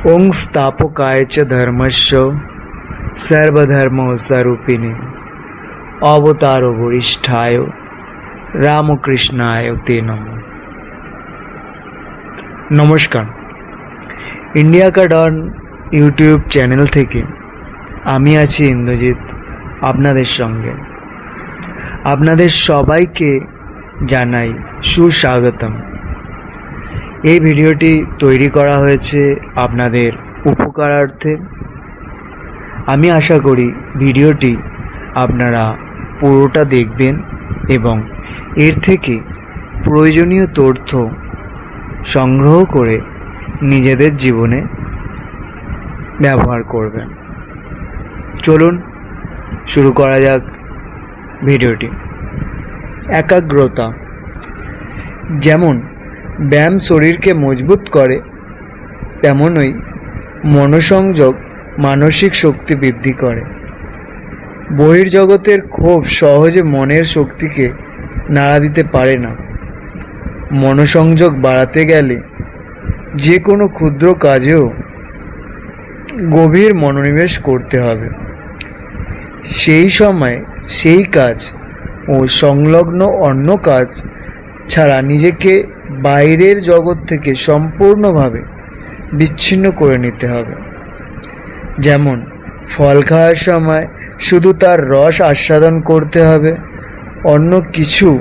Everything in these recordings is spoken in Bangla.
ওং স্থাপকায় চ ধর্মস্য সর্বধর্মস্বরূপিণে অবতারো বরিষ্ঠায় রামকৃষ্ণায় তে নমঃ। নমস্কার, ইন্ডিয়া কা ডন ইউটিউব চ্যানেল থেকে আমি আছি ইন্দ্রজিৎ আপনাদের সঙ্গে। আপনাদের সবাইকে জানাই সুস্বাগতম। এই ভিডিওটি তৈরি করা হয়েছে আপনাদের উপকারার্থে। আমি আশা করি ভিডিওটি আপনারা পুরোটা দেখবেন এবং এর থেকে প্রয়োজনীয় তথ্য সংগ্রহ করে নিজেদের জীবনে ব্যবহার করবেন। চলুন শুরু করা যাক ভিডিওটি। একাগ্রতা। যেমন ব্যায়াম শরীরকে মজবুত করে, তেমনই মনোসংযোগ মানসিক শক্তি বৃদ্ধি করে। বহির্জগতের ক্ষোভ সহজে মনের শক্তিকে নাড়া দিতে পারে না। মনোসংযোগ বাড়াতে গেলে যে কোনো ক্ষুদ্র কাজেও গভীর মনোনিবেশ করতে হবে। সেই সময় সেই কাজ ও সংলগ্ন অন্য কাজ ছাড়া নিজেকে বাইরের জগৎ থেকে সম্পূর্ণভাবে বিচ্ছিন্ন করে নিতে হবে। যেমন ফল খাওয়ার সময় শুধু তার রস আস্বাদন করতে হবে, অন্য কিছু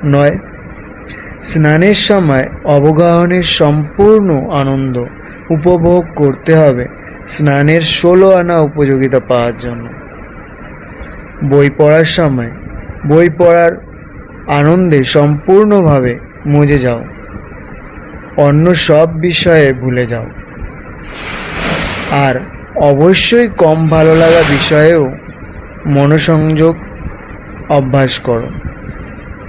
নয়। স্নানের সময় অবগাহনের সম্পূর্ণ আনন্দ উপভোগ করতে হবে স্নানের 16 আনা উপযোগিতা পাওয়ার জন্য। বই পড়ার সময় বই পড়ার আনন্দে সম্পূর্ণভাবে মজে যাও, অন্য সব বিষয়ে ভুলে যাও। আর অবশ্যই কম ভালো লাগা বিষয়েও মনোসংযোগ অভ্যাস করো।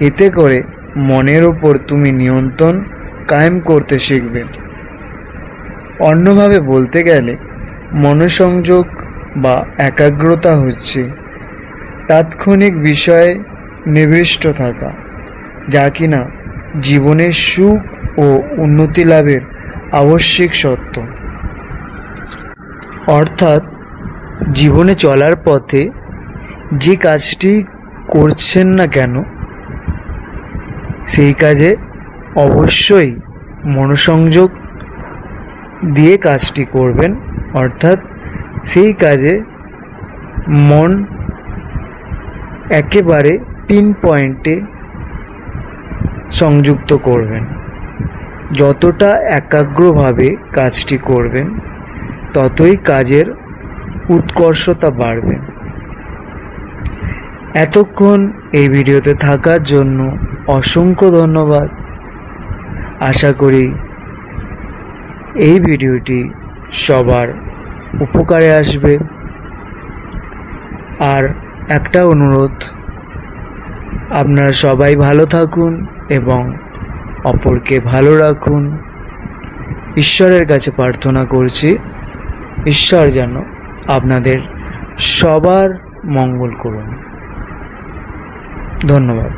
এতে করে মনের উপর তুমি নিয়ন্ত্রণ কায়েম করতে শিখবে। অন্যভাবে বলতে গেলে মনোসংযোগ বা একাগ্রতা হচ্ছে তাৎক্ষণিক বিষয়ে নিবিষ্ট থাকা, যা কিনা জীবনের সুখ ও উন্নতি লাভের আবশ্যিক সত্য। অর্থাৎ জীবনে চলার পথে যে কাজটি করছেন না কেন, সেই কাজে অবশ্যই মনোসংযোগ দিয়ে কাজটি করবেন। অর্থাৎ সেই কাজে মন একেবারে পিন পয়েন্টে সংযুক্ত করবেন। যতটা একাগ্রভাবে কাজটি করবেন, ততই কাজের উৎকর্ষতা বাড়বে। এতক্ষণ এই ভিডিওতে থাকার জন্য অসংখ্য ধন্যবাদ। আশা করি এই ভিডিওটি সবার উপকারে আসবে। আর একটা অনুরোধ, আপনারা সবাই ভালো থাকুন এবং অপরকে ভালো রাখুন। ঈশ্বরের কাছে প্রার্থনা করছি, ঈশ্বর যেন আপনাদের সবার মঙ্গল করুন। ধন্যবাদ।